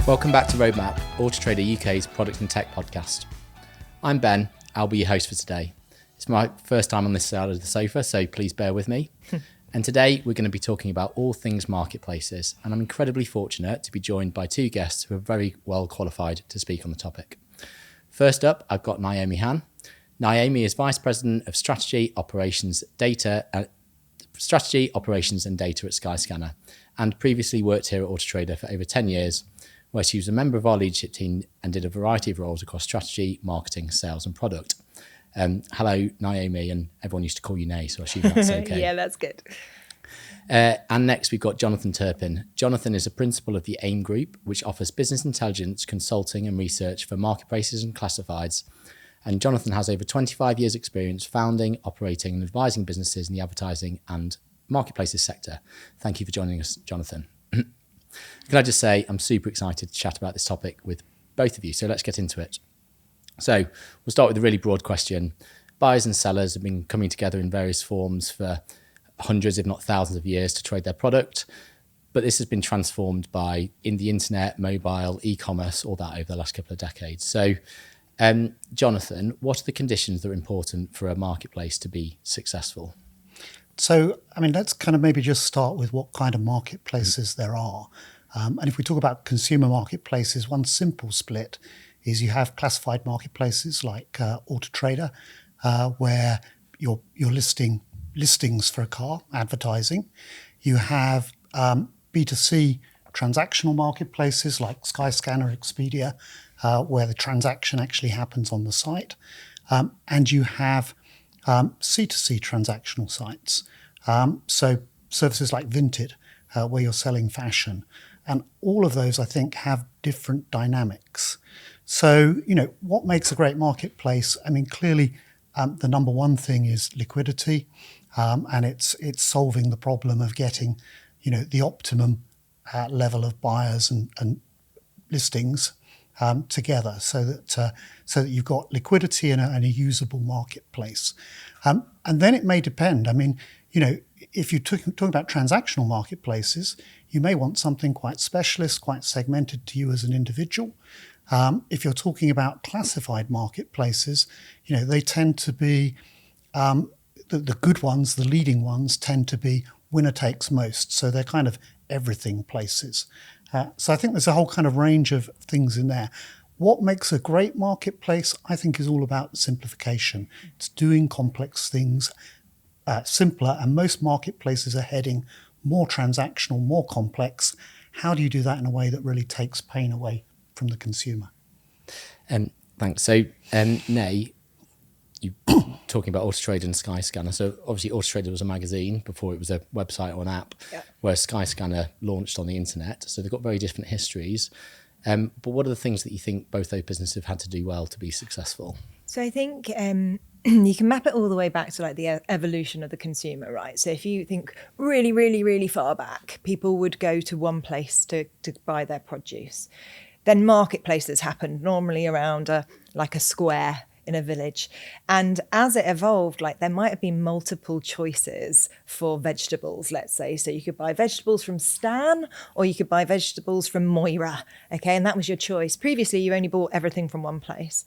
Welcome back to Roadmap, Auto Trader UK's product and tech podcast. I'm Ben, I'll be your host for today. It's my first time on this side of the sofa, so please bear with me. And today we're going to be talking about all things marketplaces, and I'm incredibly fortunate to be joined by two guests who are very well qualified to speak on the topic. First up, I've got Naomi Hahn. Naomi is Vice President of Strategy, Operations and Data at Skyscanner, and previously worked here at Auto Trader for over 10 years, where she was a member of our leadership team and did a variety of roles across strategy, marketing, sales and product. Hello, Naomi, and everyone used to call you Nay, so I assume that's okay. Yeah, that's good. And next we've got Jonathan Turpin. Jonathan is a principal of the AIM Group, which offers business intelligence, consulting and research for marketplaces and classifieds. And Jonathan has over 25 years experience founding, operating and advising businesses in the advertising and marketplaces sector. Thank you for joining us, Jonathan. Can I just say I'm super excited to chat about this topic with both of you, so let's get into it. So we'll start with a really broad question. Buyers and sellers have been coming together in various forms for hundreds, if not thousands of years to trade their product. But this has been transformed by in the internet, mobile, e-commerce, all that over the last couple of decades. So Jonathan, what are the conditions that are important for a marketplace to be successful? So, let's kind of maybe just start with what kind of marketplaces there are. And if we talk about consumer marketplaces, one simple split is you have classified marketplaces like Auto Trader, where you're listing listings for a car, advertising. You have B2C transactional marketplaces like Skyscanner, Expedia, where the transaction actually happens on the site. And you have C2C transactional sites. So services like Vinted, where you're selling fashion. And all of those, I think, have different dynamics. So, what makes a great marketplace? Clearly, the number one thing is liquidity, and it's solving the problem of getting, the optimum level of buyers and listings together, so that you've got liquidity and a usable marketplace. And then it may depend. If you're talking about transactional marketplaces, you may want something quite specialist, quite segmented to you as an individual. If you're talking about classified marketplaces, they tend to be, the good ones, the leading ones, tend to be winner takes most. So they're kind of everything places. So I think there's a whole kind of range of things in there. What makes a great marketplace, I think, is all about simplification. It's doing complex things simpler, and most marketplaces are heading more transactional, more complex. How do you do that in a way that really takes pain away from the consumer? Thanks. So, Nay, you talking about Auto Trader and Skyscanner. So obviously Auto Trader was a magazine before it was a website or an app, where Skyscanner launched on the internet. So they've got very different histories. But what are the things that you think both those businesses have had to do well to be successful? So I think you can map it all the way back to like the evolution of the consumer, right? So if you think really, really, really far back, people would go to one place to buy their produce. Then marketplaces happened normally around a square in a village. And as it evolved, there might have been multiple choices for vegetables, let's say. So you could buy vegetables from Stan, or you could buy vegetables from Moira, okay? And that was your choice. Previously, you only bought everything from one place.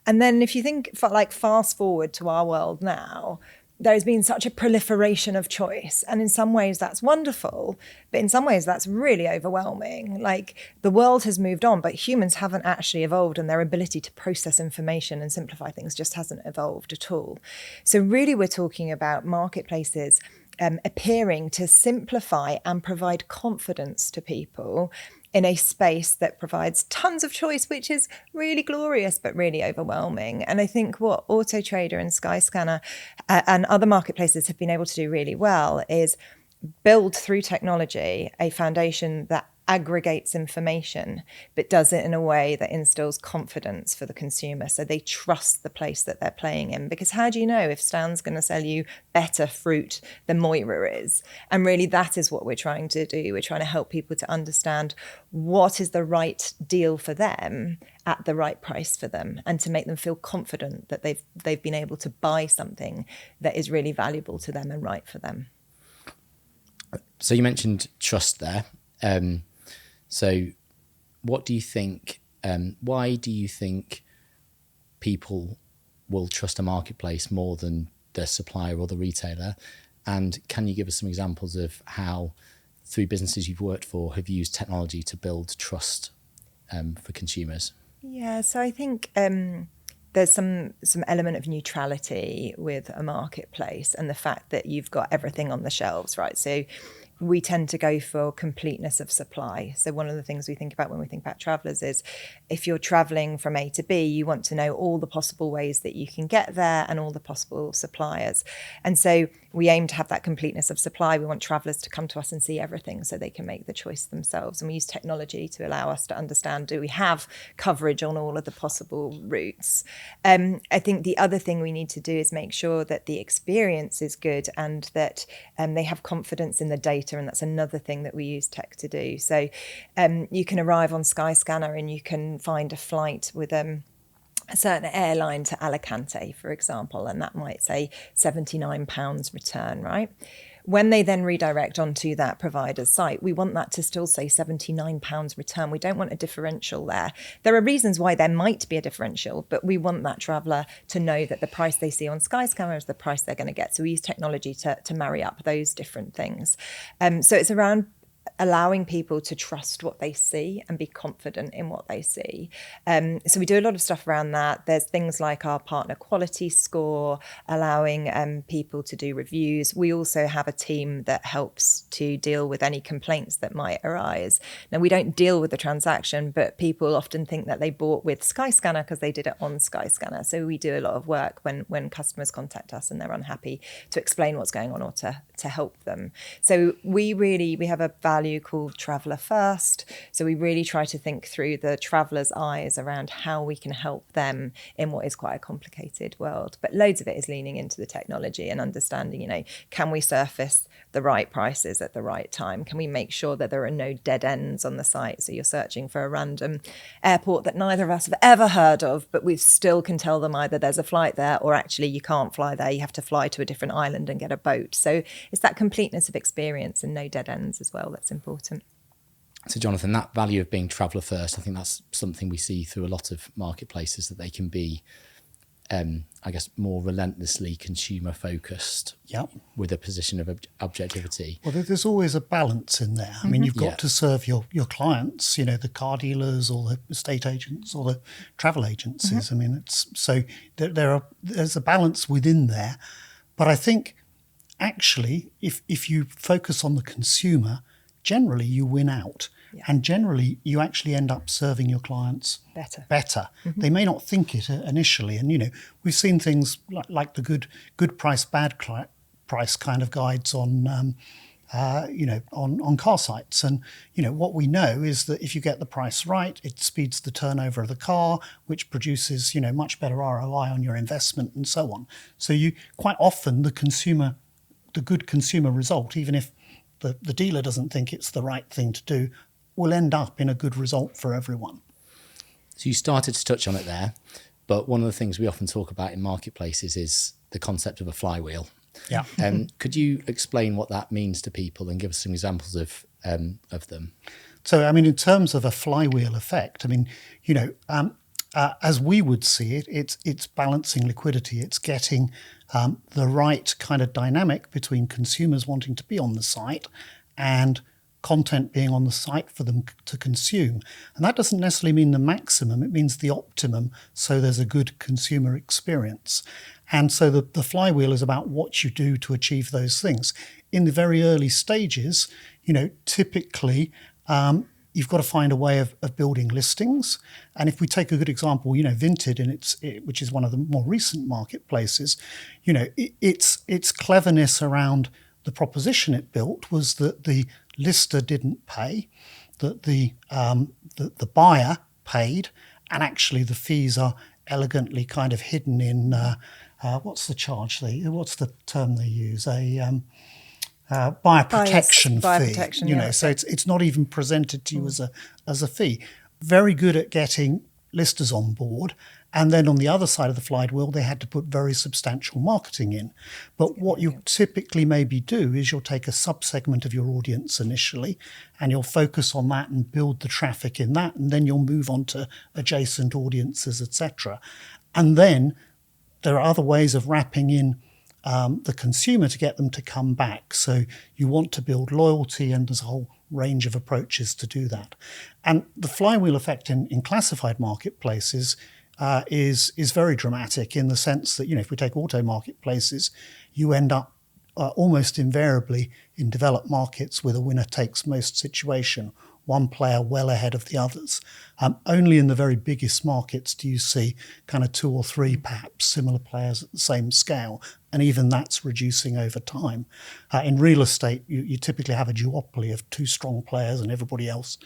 And then if you think fast forward to our world now, there's been such a proliferation of choice. And in some ways that's wonderful, but in some ways that's really overwhelming. The world has moved on, but humans haven't actually evolved, and their ability to process information and simplify things just hasn't evolved at all. So really we're talking about marketplaces appearing to simplify and provide confidence to people in a space that provides tons of choice, which is really glorious, but really overwhelming. And I think what Auto Trader and Skyscanner and other marketplaces have been able to do really well is build through technology a foundation that aggregates information, but does it in a way that instills confidence for the consumer. So they trust the place that they're playing in. Because how do you know if Stan's going to sell you better fruit than Moira is? And really that is what we're trying to do. We're trying to help people to understand what is the right deal for them at the right price for them, and to make them feel confident that they've been able to buy something that is really valuable to them and right for them. So you mentioned trust there. So what do you think? Why do you think people will trust a marketplace more than the supplier or the retailer? And can you give us some examples of how, through businesses you've worked for, have used technology to build trust for consumers? Yeah, so I think there's some element of neutrality with a marketplace and the fact that you've got everything on the shelves, right? So we tend to go for completeness of supply. So one of the things we think about when we think about travellers is if you're travelling from A to B, you want to know all the possible ways that you can get there and all the possible suppliers. And so we aim to have that completeness of supply. We want travellers to come to us and see everything so they can make the choice themselves. And we use technology to allow us to understand, do we have coverage on all of the possible routes? I think the other thing we need to do is make sure that the experience is good and that they have confidence in the data. And that's another thing that we use tech to do. So you can arrive on Skyscanner and you can find a flight with a certain airline to Alicante, for example, and that might say £79 return, right? When they then redirect onto that provider's site, we want that to still say £79 return. We don't want a differential there. There are reasons why there might be a differential, but we want that traveller to know that the price they see on Skyscanner is the price they're going to get. So we use technology to marry up those different things. So it's around allowing people to trust what they see and be confident in what they see. So we do a lot of stuff around that. There's things like our partner quality score, allowing people to do reviews. We also have a team that helps to deal with any complaints that might arise. Now, we don't deal with the transaction, but people often think that they bought with Skyscanner because they did it on Skyscanner. So we do a lot of work when customers contact us and they're unhappy to explain what's going on or to help them. So we have a value called Traveller First. So we really try to think through the traveller's eyes around how we can help them in what is quite a complicated world. But loads of it is leaning into the technology and understanding, can we surface the right prices at the right time? Can we make sure that there are no dead ends on the site? So you're searching for a random airport that neither of us have ever heard of, but we still can tell them either there's a flight there or actually you can't fly there. You have to fly to a different island and get a boat. So it's that completeness of experience and no dead ends as well that's important. So Jonathan, that value of being traveller first, I think that's something we see through a lot of marketplaces, that they can be, more relentlessly consumer focused. Yep. With a position of objectivity. Well, there's always a balance in there. I mean, you've got to serve your clients, the car dealers or the estate agents or the travel agencies. I mean, there's a balance within there. But I think actually, if you focus on the consumer, generally you win out. Yeah. And generally you actually end up serving your clients better. They may not think it initially. And, we've seen things like the good price, bad price kind of guides on car sites. And, what we know is that if you get the price right, it speeds the turnover of the car, which produces, much better ROI on your investment and so on. So quite often the good consumer result, even if the dealer doesn't think it's the right thing to do, will end up in a good result for everyone. So you started to touch on it there, but one of the things we often talk about in marketplaces is the concept of a flywheel. Yeah. Could you explain what that means to people and give us some examples of them? So, I mean, in terms of a flywheel effect, I mean, as we would see it, it's balancing liquidity. It's getting the right kind of dynamic between consumers wanting to be on the site and content being on the site for them to consume. And that doesn't necessarily mean the maximum, it means the optimum, so there's a good consumer experience. And so the flywheel is about what you do to achieve those things. In the very early stages, typically you've got to find a way of building listings. And if we take a good example, Vinted, which is one of the more recent marketplaces, its cleverness around the proposition it built was that the lister didn't pay, that the buyer paid, and actually the fees are elegantly kind of hidden in what's the term they use? Buyer protection fee. So it's not even presented to you as a fee. Very good at getting listers on board And then on the other side of the flywheel, they had to put very substantial marketing in. But what you typically maybe do is you'll take a subsegment of your audience initially, and you'll focus on that and build the traffic in that, and then you'll move on to adjacent audiences, etc. And then there are other ways of wrapping in the consumer to get them to come back. So you want to build loyalty, and there's a whole range of approaches to do that. And the flywheel effect in classified marketplaces is very dramatic, in the sense that, if we take auto marketplaces, you end up almost invariably in developed markets with a winner takes most situation, one player well ahead of the others. Only in the very biggest markets do you see kind of 2 or 3 perhaps similar players at the same scale, and even that's reducing over time. In real estate, you typically have a duopoly of 2 strong players and everybody else,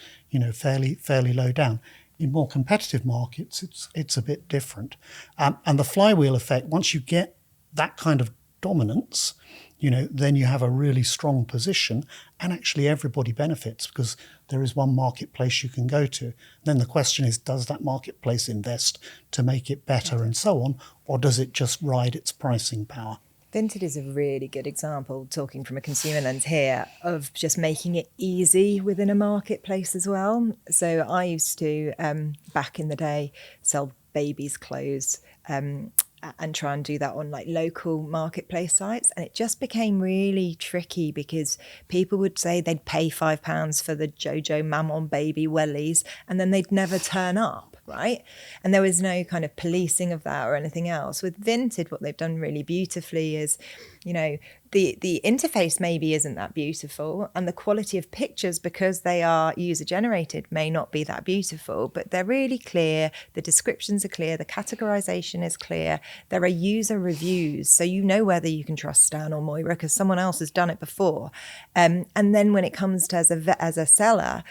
fairly low down. In more competitive markets, it's a bit different. And the flywheel effect, once you get that kind of dominance, then you have a really strong position, and actually everybody benefits because there is one marketplace you can go to. Then the question is, does that marketplace invest to make it better and so on, or does it just ride its pricing power? Vinted is a really good example, talking from a consumer lens here, of just making it easy within a marketplace as well. So I used to, back in the day, sell babies' clothes and try and do that on like local marketplace sites. And it just became really tricky because people would say they'd pay £5 for the Jojo Mammon baby wellies, and then they'd never turn up, right? And there was no kind of policing of that or anything else. With Vinted, what they've done really beautifully is, the interface maybe isn't that beautiful, and the quality of pictures, because they are user generated, may not be that beautiful, but they're really clear. The descriptions are clear. The categorization is clear. There are user reviews, so you know whether you can trust Stan or Moira because someone else has done it before. And then when it comes to as a seller,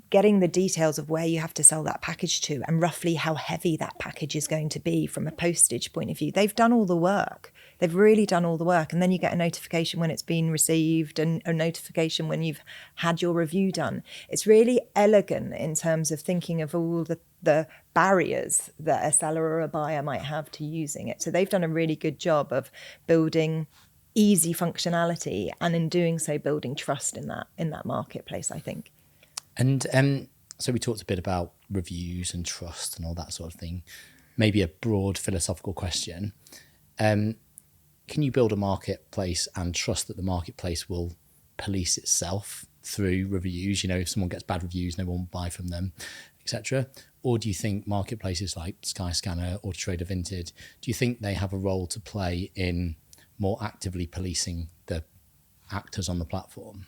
getting the details of where you have to sell that package to and roughly how heavy that package is going to be from a postage point of view. They've done all the work. They've really done all the work. And then you get a notification when it's been received and a notification when you've had your review done. It's really elegant in terms of thinking of all the barriers that a seller or a buyer might have to using it. So they've done a really good job of building easy functionality, and in doing so, building trust in that marketplace, I think. And so we talked a bit about reviews and trust and all that sort of thing. Maybe a broad philosophical question. Can you build a marketplace and trust that the marketplace will police itself through reviews? If someone gets bad reviews, no one will buy from them, etc. Or do you think marketplaces like Skyscanner, Autotrader, Vinted, do you think they have a role to play in more actively policing the actors on the platform?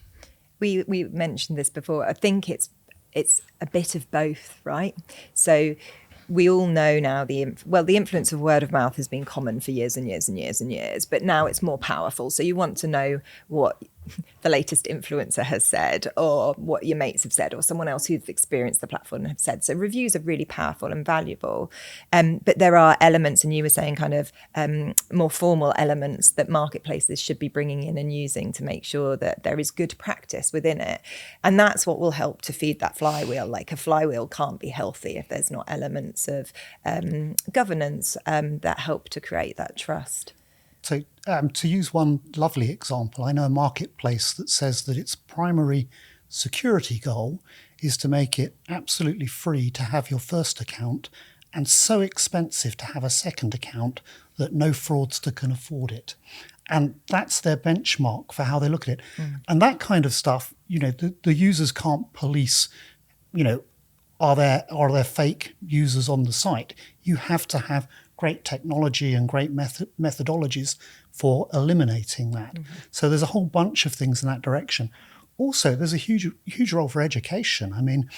We mentioned this before. I think it's a bit of both, right? So we all know now the influence of word of mouth has been common for years and years and years and years, but now it's more powerful. So you want to know what the latest influencer has said, or what your mates have said, or someone else who's experienced the platform have said. So reviews are really powerful and valuable. But there are elements, and you were saying kind of more formal elements that marketplaces should be bringing in and using to make sure that there is good practice within it. And that's what will help to feed that flywheel. Like, a flywheel can't be healthy if there's not elements of governance that help to create that trust. So to use one lovely example, I know a marketplace that says that its primary security goal is to make it absolutely free to have your first account and so expensive to have a second account that no fraudster can afford it. And that's their benchmark for how they look at it. And that kind of stuff, the users can't police, are there fake users on the site? You have to have great technology and great methodologies for eliminating that. So there's a whole bunch of things in that direction. Also, there's a huge role for education. I mean,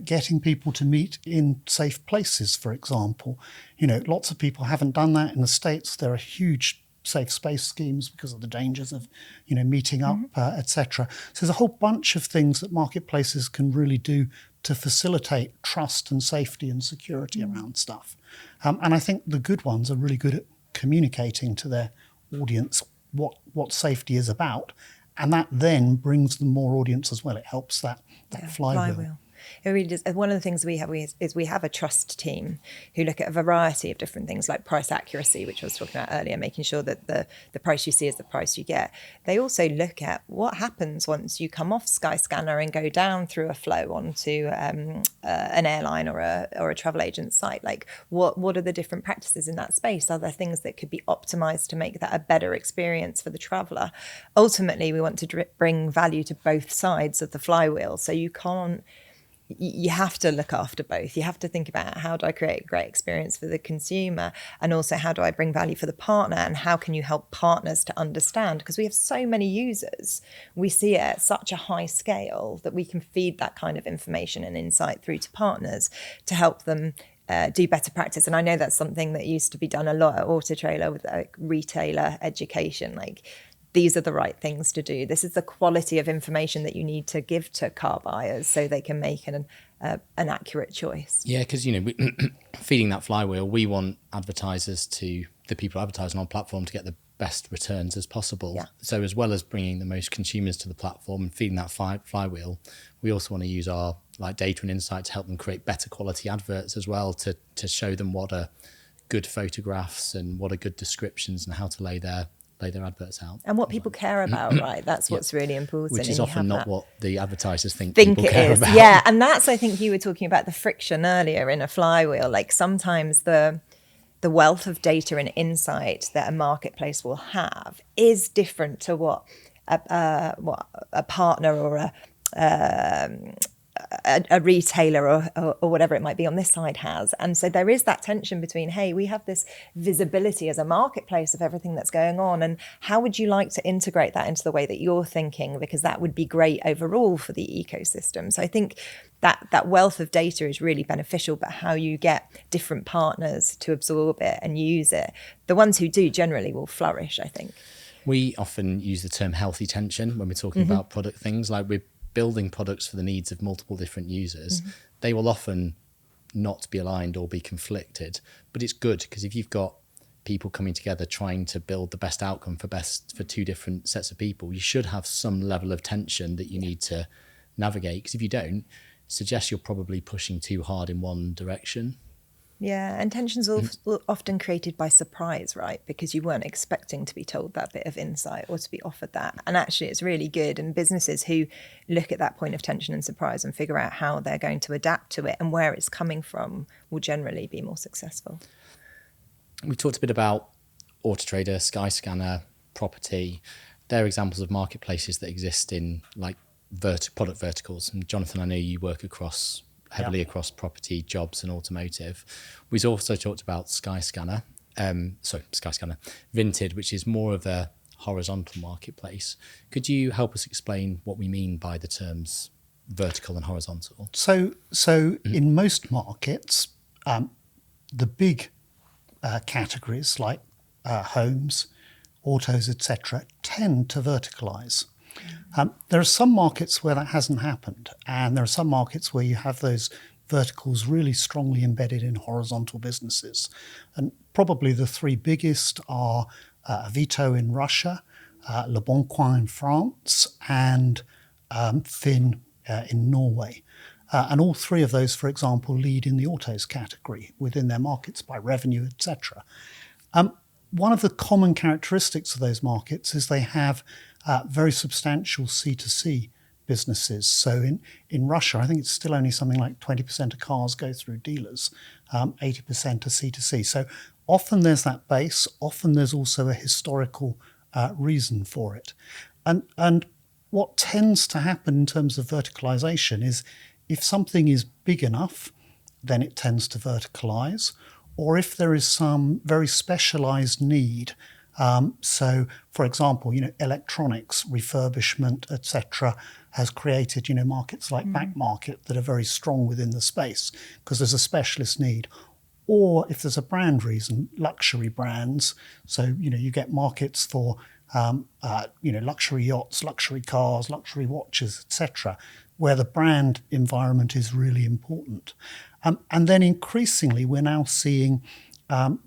getting people to meet in safe places, for example. Lots of people haven't done that in the States. There are huge safe space schemes because of the dangers of, meeting up, etc. So there's a whole bunch of things that marketplaces can really do to facilitate trust and safety and security around stuff. And I think the good ones are really good at communicating to their audience what safety is about. And that then brings them more audience as well. It helps that flywheel. It really does. One of the things we have a trust team who look at a variety of different things like price accuracy, which I was talking about earlier, making sure that the price you see is the price you get. They also look at what happens once you come off Skyscanner and go down through a flow onto an airline or a travel agent site. Like what are the different practices in that space? Are there things that could be optimized to make that a better experience for the traveller? Ultimately, we want to bring value to both sides of the flywheel. So you have to look after both. You have to think about how do I create a great experience for the consumer, and also how do I bring value for the partner, and how can you help partners to understand? Because we have so many users, we see it at such a high scale that we can feed that kind of information and insight through to partners to help them do better practice. And I know that's something that used to be done a lot at Auto Trailer with retailer education. Like, these are the right things to do. This is the quality of information that you need to give to car buyers so they can make an accurate choice. Yeah, because, feeding that flywheel, we want advertisers the people advertising on our platform to get the best returns as possible. Yeah. So as well as bringing the most consumers to the platform and feeding that flywheel, we also want to use our data and insight to help them create better quality adverts as well, to show them what are good photographs and what are good descriptions and how to lay their adverts out. And what people care about, right? That's what's really important. Which is often not what the advertisers think people it care is. about. Yeah, and that's, I think you were talking about the friction earlier in a flywheel. Like, sometimes the wealth of data and insight that a marketplace will have is different to what a partner or a retailer or whatever it might be on this side has. And so there is that tension between, hey, we have this visibility as a marketplace of everything that's going on, and how would you like to integrate that into the way that you're thinking, because that would be great overall for the ecosystem. So I think that wealth of data is really beneficial, but how you get different partners to absorb it and use it, the ones who do generally will flourish, I think. We often use the term healthy tension when we're talking about product things. Like, we're building products for the needs of multiple different users. They will often not be aligned or be conflicted, but it's good because if you've got people coming together trying to build the best outcome for two different sets of people, you should have some level of tension that you need to navigate, because if you don't, it suggests you're probably pushing too hard in one direction. Yeah, and tension's often created by surprise, right? Because you weren't expecting to be told that bit of insight or to be offered that. And actually, it's really good. And businesses who look at that point of tension and surprise and figure out how they're going to adapt to it and where it's coming from will generally be more successful. We talked a bit about Auto Trader, Skyscanner, property. They're examples of marketplaces that exist in product verticals. And Jonathan, I know you work heavily across property, jobs and automotive. We've also talked about Skyscanner, Vinted, which is more of a horizontal marketplace. Could you help us explain what we mean by the terms vertical and horizontal? So in most markets, the big categories like homes, autos, etc., tend to verticalize. There are some markets where that hasn't happened, and there are some markets where you have those verticals really strongly embedded in horizontal businesses. And probably the three biggest are Avito in Russia, Le Bon Coin in France, and Finn in Norway. And all three of those, for example, lead in the autos category within their markets by revenue, etc. One of the common characteristics of those markets is they have very substantial C2C businesses. So in Russia, I think it's still only something like 20% of cars go through dealers, 80% are C2C. So often there's that base, often there's also a historical reason for it. And what tends to happen in terms of verticalization is if something is big enough, then it tends to verticalize. Or if there is some very specialized need, so for example, electronics, refurbishment, etc., has created, markets like Back Market that are very strong within the space because there's a specialist need. Or if there's a brand reason, luxury brands. So, you get markets for, luxury yachts, luxury cars, luxury watches, etc., where the brand environment is really important. And then increasingly, we're now seeing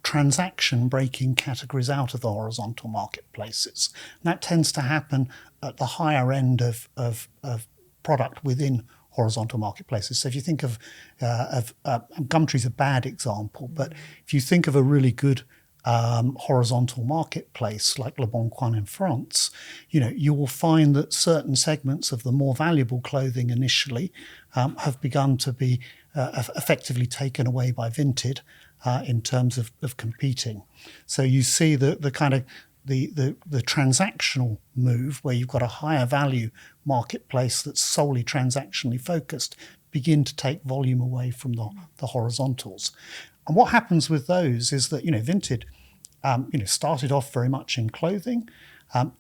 transaction breaking categories out of the horizontal marketplaces. And that tends to happen at the higher end of product within horizontal marketplaces. So if you think of Gumtree's a bad example, but if you think of a really good horizontal marketplace like Le Bon Coin in France, you will find that certain segments of the more valuable clothing initially have begun to be effectively taken away by Vinted in terms of competing. So you see the kind of the transactional move where you've got a higher value marketplace that's solely transactionally focused begin to take volume away from the horizontals. And what happens with those is that, Vinted, started off very much in clothing.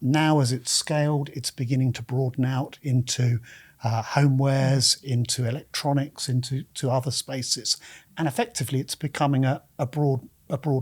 Now, as it's scaled, it's beginning to broaden out into homewares, into electronics, into other spaces. And effectively, it's becoming a broad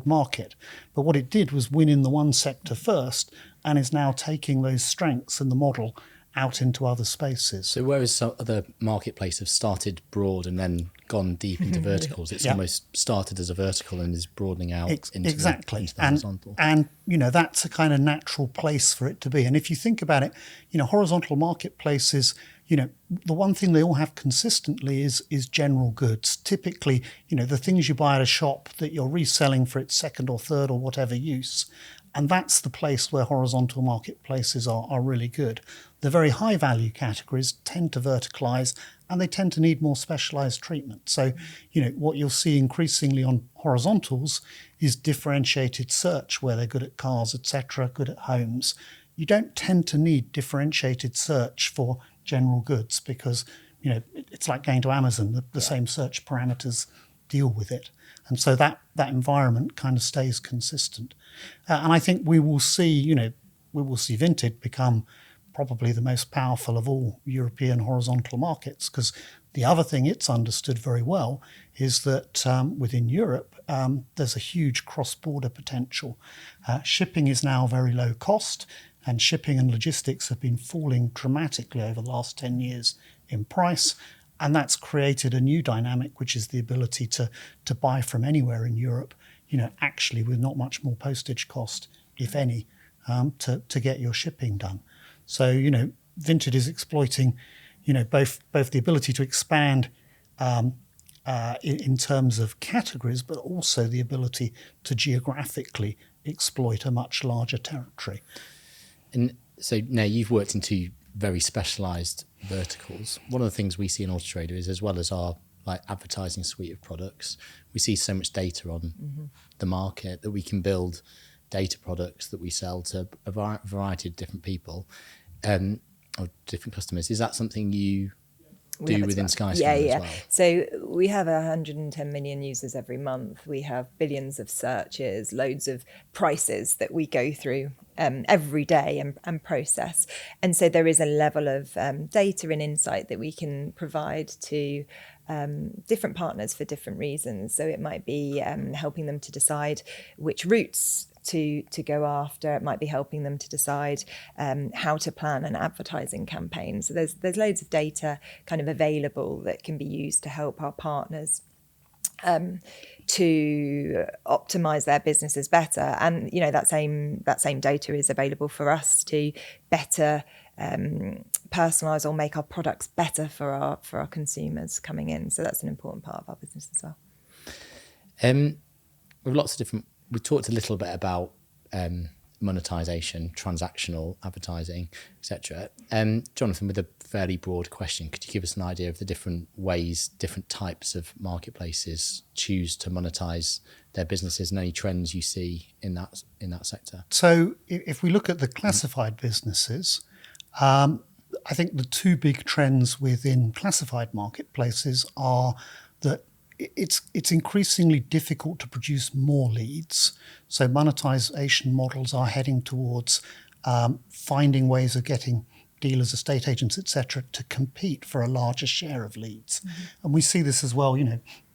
market. But what it did was win in the one sector first and is now taking those strengths in the model out into other spaces. So whereas some other marketplaces have started broad and then gone deep into verticals, it's almost started as a vertical and is broadening out into exactly. the horizontal. And that's a kind of natural place for it to be. And if you think about it, horizontal marketplaces, the one thing they all have consistently is general goods. Typically, the things you buy at a shop that you're reselling for its second or third or whatever use. And that's the place where horizontal marketplaces are really good. The very high value categories tend to verticalize and they tend to need more specialized treatment. So, what you'll see increasingly on horizontals is differentiated search where they're good at cars, etc., good at homes. You don't tend to need differentiated search for general goods because, it's like going to Amazon, the same search parameters deal with it. And so that environment kind of stays consistent. And I think we will see Vinted become probably the most powerful of all European horizontal markets, because the other thing it's understood very well is that within Europe, there's a huge cross-border potential. Shipping is now very low cost, and shipping and logistics have been falling dramatically over the last 10 years in price. And that's created a new dynamic, which is the ability to buy from anywhere in Europe, actually with not much more postage cost, if any, to get your shipping done. So, Vinted is exploiting, both the ability to expand in terms of categories, but also the ability to geographically exploit a much larger territory. And so now you've worked in two very specialised verticals. One of the things we see in Auto Trader is, as well as our advertising suite of products, we see so much data on the market that we can build data products that we sell to a variety of different people or different customers. Is that something you do within Skyscanner as well? So we have 110 million users every month. We have billions of searches, loads of prices that we go through every day and process. And so there is a level of data and insight that we can provide to different partners for different reasons. So it might be helping them to decide which routes to go after. It might be helping them to decide how to plan an advertising campaign. So there's loads of data kind of available that can be used to help our partners to optimize their businesses better. And that same data is available for us to better personalize or make our products better for our consumers coming in. So that's an important part of our business as well. With lots of different, we talked a little bit about monetisation, transactional advertising, etc. Jonathan, with a fairly broad question, could you give us an idea of the different ways, different types of marketplaces choose to monetise their businesses, and any trends you see in that sector? So if we look at the classified businesses, I think the two big trends within classified marketplaces are that it's increasingly difficult to produce more leads. So monetisation models are heading towards finding ways of getting dealers, estate agents, etc., to compete for a larger share of leads. And we see this as well.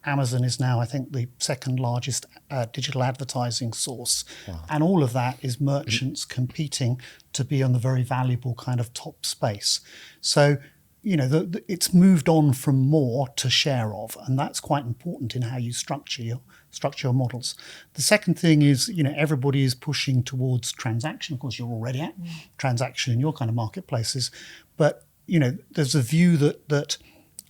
Amazon is now, I think, the second largest digital advertising source. Wow. And all of that is merchants competing to be on the very valuable kind of top space. So it's moved on from more to share of, and that's quite important in how you structure your models. The second thing is, everybody is pushing towards transaction. Of course, you're already at transaction in your kind of marketplaces, but there's a view that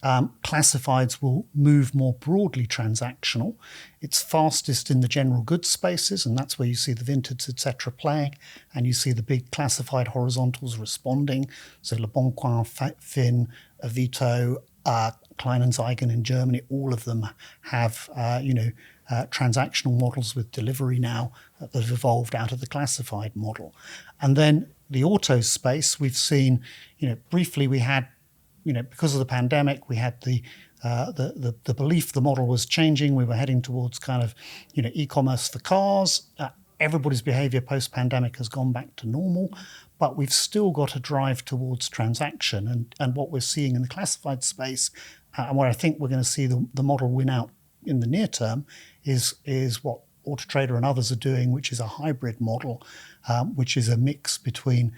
Classifieds will move more broadly transactional. It's fastest in the general goods spaces, and that's where you see the Vinted, etc. playing, and you see the big classified horizontals responding. So Le Bon Coin, Fin, Avito, Kleinanzeigen in Germany, all of them have transactional models with delivery now that have evolved out of the classified model. And then the auto space, we've seen, briefly we had, because of the pandemic, we had the belief the model was changing. We were heading towards kind of, e-commerce for cars. Everybody's behavior post-pandemic has gone back to normal, but we've still got a drive towards transaction. And what we're seeing in the classified space, and what I think we're going to see the model win out in the near term, is what Autotrader and others are doing, which is a hybrid model, which is a mix between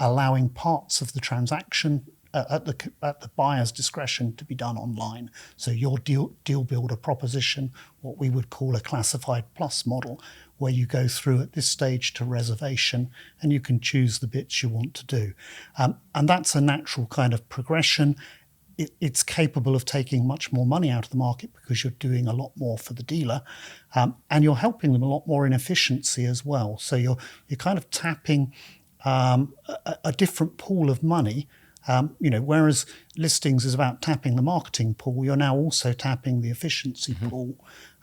allowing parts of the transaction at the buyer's discretion to be done online. So your deal builder proposition, what we would call a classified plus model, where you go through at this stage to reservation and you can choose the bits you want to do. And that's a natural kind of progression. It's capable of taking much more money out of the market because you're doing a lot more for the dealer, and you're helping them a lot more in efficiency as well. So you're kind of tapping a different pool of money. Whereas listings is about tapping the marketing pool, you're now also tapping the efficiency pool,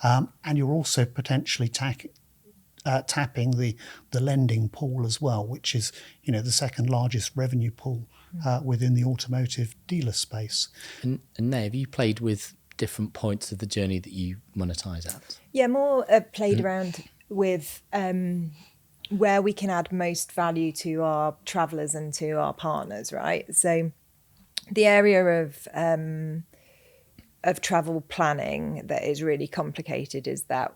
and you're also potentially tapping the lending pool as well, which is the second largest revenue pool within the automotive dealer space. And now, have you played with different points of the journey that you monetize at? Yeah, more played around with where we can add most value to our travellers and to our partners, right? So the area of travel planning that is really complicated is that,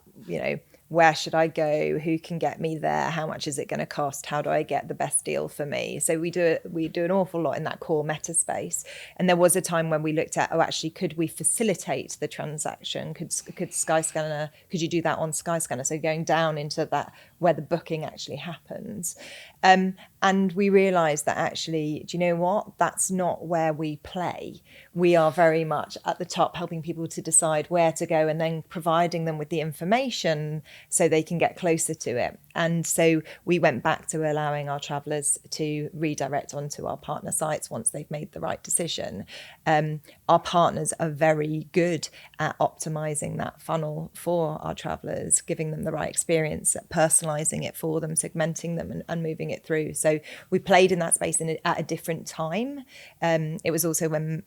where should I go? Who can get me there? How much is it going to cost? How do I get the best deal for me? So we do an awful lot in that core meta space. And there was a time when we looked at, could we facilitate the transaction? Could Skyscanner, could you do that on Skyscanner? So going down into that where the booking actually happens. And we realised that actually, do you know what? That's not where we play. We are very much at the top, helping people to decide where to go and then providing them with the information so they can get closer to it. And so we went back to allowing our travellers to redirect onto our partner sites once they've made the right decision. Our partners are very good at optimising that funnel for our travellers, giving them the right experience, personalising it for them, segmenting them and moving it through. So we played in that space at a different time. It was also when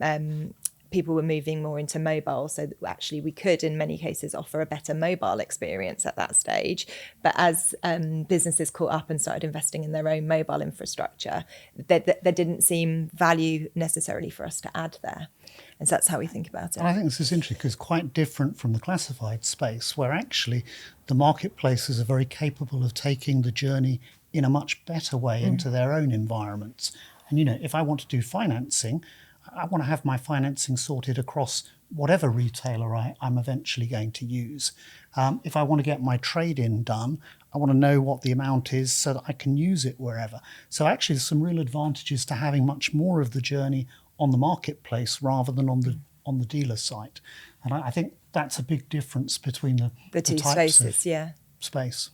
people were moving more into mobile, so actually we could in many cases offer a better mobile experience at that stage. But as businesses caught up and started investing in their own mobile infrastructure, there didn't seem value necessarily for us to add there. And so that's how we think about it. And I think this is interesting because it's quite different from the classified space, where actually the marketplaces are very capable of taking the journey in a much better way into their own environments. And, if I want to do financing, I want to have my financing sorted across whatever retailer I'm eventually going to use. If I want to get my trade-in done, I want to know what the amount is so that I can use it wherever. So actually there's some real advantages to having much more of the journey on the marketplace rather than on the dealer site. And I think that's a big difference between the two types spaces, of space.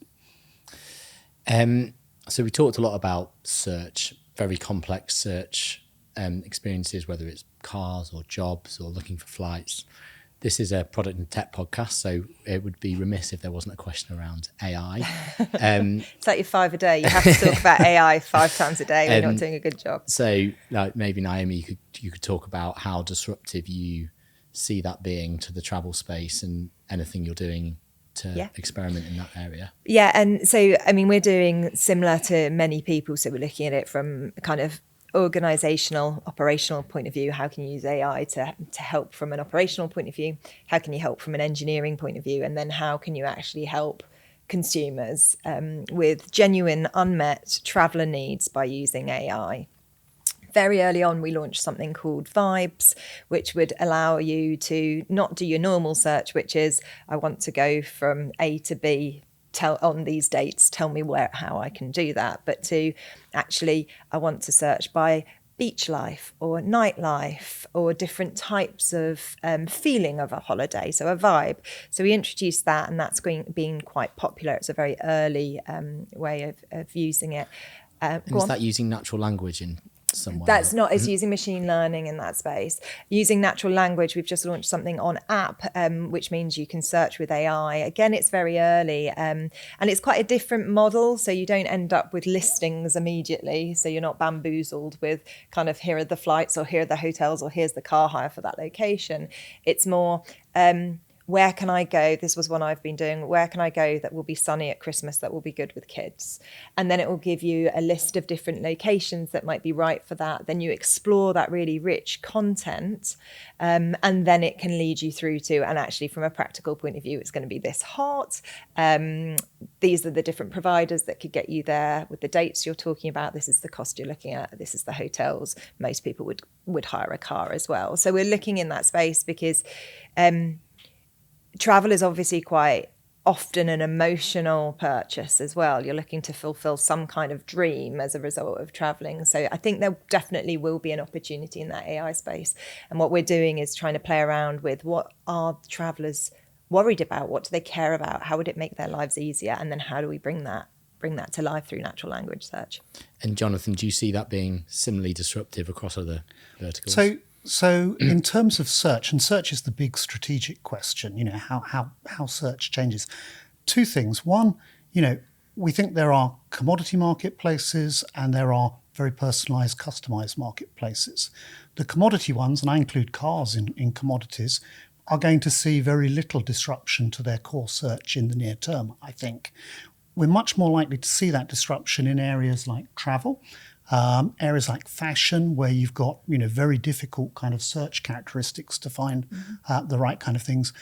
So we talked a lot about search, very complex search experiences, whether it's cars or jobs or looking for flights. This is a product and tech podcast, so it would be remiss if there wasn't a question around AI. It's like your 5 a day. You have to talk about AI 5 times a day. We're not doing a good job. So maybe Naomi, you could talk about how disruptive you see that being to the travel space and anything you're doing to experiment in that area. Yeah, and so, we're doing similar to many people. So we're looking at it from kind of organizational, operational point of view. How can you use AI to help from an operational point of view? How can you help from an engineering point of view? And then how can you actually help consumers with genuine unmet traveller needs by using AI? Very early on, we launched something called Vibes, which would allow you to not do your normal search, which is, I want to go from A to B, on these dates, tell me how I can do that. But to actually, I want to search by beach life or nightlife or different types of feeling of a holiday, so a vibe. So we introduced that, and that's being quite popular. It's a very early way of using it. And is that using natural language in some way? That's not, it's using machine learning in that space. Using natural language, we've just launched something on app, which means you can search with AI. Again, it's very early, and it's quite a different model. So you don't end up with listings immediately. So you're not bamboozled with kind of, here are the flights, or here are the hotels, or here's the car hire for that location. It's more, where can I go? This was one I've been doing. Where can I go that will be sunny at Christmas, that will be good with kids? And then it will give you a list of different locations that might be right for that. Then you explore that really rich content, and then it can lead you through to, and actually from a practical point of view, it's going to be this hot. These are the different providers that could get you there with the dates you're talking about. This is the cost you're looking at. This is the hotels. Most people would hire a car as well. So we're looking in that space because travel is obviously quite often an emotional purchase as well. You're looking to fulfill some kind of dream as a result of traveling. So I think there definitely will be an opportunity in that AI space. And what we're doing is trying to play around with, what are travelers worried about? What do they care about? How would it make their lives easier? And then how do we bring that to life through natural language search? And Jonathan, do you see that being similarly disruptive across other verticals? So in terms of search, and search is the big strategic question, you know, how search changes. Two things. One, you know, we think there are commodity marketplaces and there are very personalized, customized marketplaces. The commodity ones, and I include cars in commodities, are going to see very little disruption to their core search in the near term, I think. We're much more likely to see that disruption in areas like travel, areas like fashion, where you've got, you know, very difficult kind of search characteristics to find the right kind of things.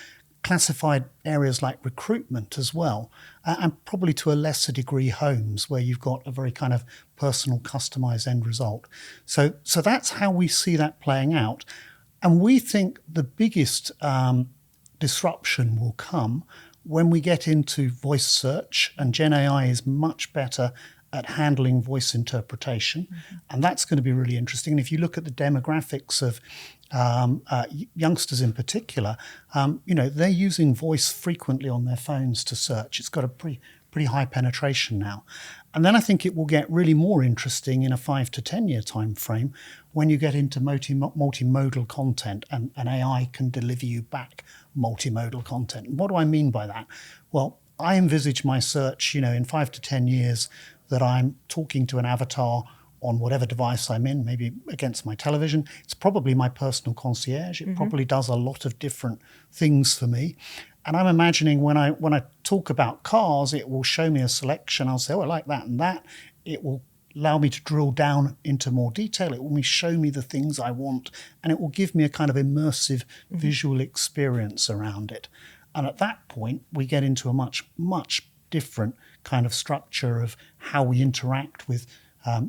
Classified areas like recruitment as well, and probably to a lesser degree homes, where you've got a very kind of personal, customized end result. So that's how we see that playing out. And we think the biggest disruption will come when we get into voice search, and Gen AI is much better at handling voice interpretation. And that's going to be really interesting. And if you look at the demographics of youngsters in particular, you know, they're using voice frequently on their phones to search. It's got a pretty high penetration now. And then I think it will get really more interesting in a 5 to 10 year time frame when you get into multimodal content, and AI can deliver you back multimodal content. And what do I mean by that? Well, I envisage my search, you know, in 5 to 10 years, that I'm talking to an avatar on whatever device I'm in, maybe against my television. It's probably my personal concierge. It probably does a lot of different things for me. And I'm imagining when I talk about cars, it will show me a selection. I'll say, oh, I like that and that. It will allow me to drill down into more detail. It will show me the things I want, and it will give me a kind of immersive visual experience around it. And at that point, we get into a much, much different kind of structure of how we interact with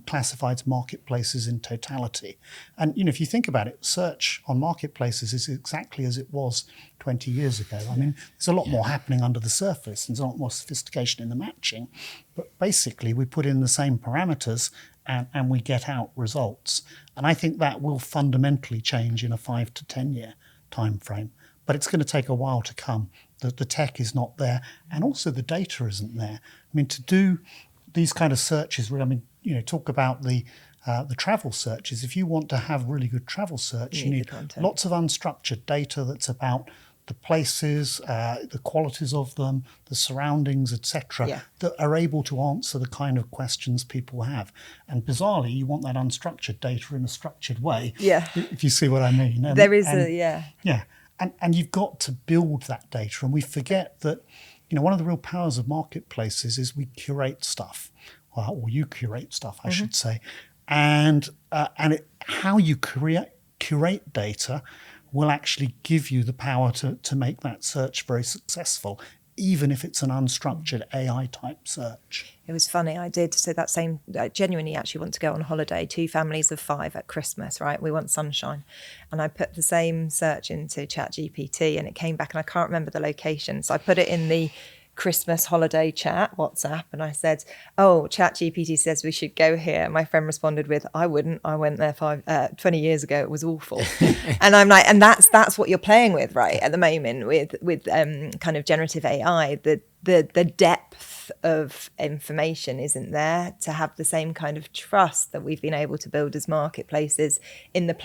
classifieds marketplaces in totality. And, you know, if you think about it, search on marketplaces is exactly as it was 20 years ago. I mean, there's a lot more happening under the surface. There's a lot more sophistication in the matching. But basically, we put in the same parameters and we get out results. And I think that will fundamentally change in a 5 to 10 year time frame. But it's going to take a while to come. The tech is not there, and also the data isn't there. I mean, to do these kind of searches, I mean, you know, talk about the travel searches. If you want to have really good travel search, you need lots of unstructured data that's about the places, the qualities of them, the surroundings, etc., that are able to answer the kind of questions people have. And bizarrely, you want that unstructured data in a structured way. Yeah. If you see what I mean. And you've got to build that data. And we forget that, you know, one of the real powers of marketplaces is we curate stuff, or you curate stuff, I should say. And how you curate data will actually give you the power to make that search very successful, even if it's an unstructured AI type search. It was funny. I genuinely actually want to go on holiday, 2 families of 5 at Christmas, right? We want sunshine. And I put the same search into ChatGPT and it came back, and I can't remember the location. So I put it in the Christmas holiday chat, WhatsApp, and I said, oh, ChatGPT says we should go here. My friend responded with, I wouldn't. I went there 20 years ago. It was awful. And I'm like, and that's what you're playing with, right, at the moment with kind of generative AI. The depth of information isn't there to have the same kind of trust that we've been able to build as marketplaces in the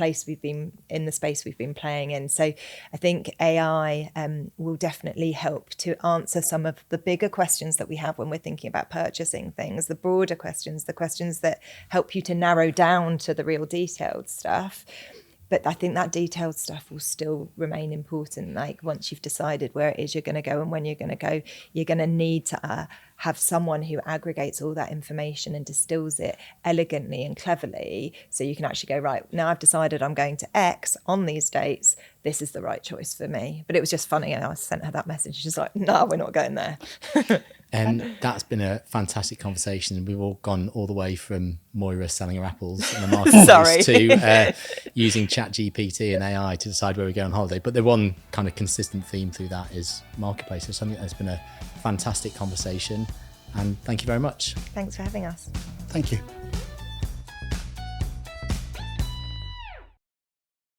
space we've been playing in. So I think AI will definitely help to answer some of the bigger questions that we have when we're thinking about purchasing things, the broader questions, the questions that help you to narrow down to the real detailed stuff. But I think that detailed stuff will still remain important. Like once you've decided where it is you're going to go and when you're going to go, you're going to need to have someone who aggregates all that information and distills it elegantly and cleverly. So you can actually go, right, now I've decided I'm going to X on these dates. This is the right choice for me. But it was just funny. I sent her that message. She's like, no, we're not going there. And that's been a fantastic conversation. We've all gone all the way from Moira selling her apples in the marketplace to using ChatGPT and AI to decide where we go on holiday. But the one kind of consistent theme through that is marketplaces. So I think that's been a fantastic conversation. And thank you very much. Thanks for having us. Thank you.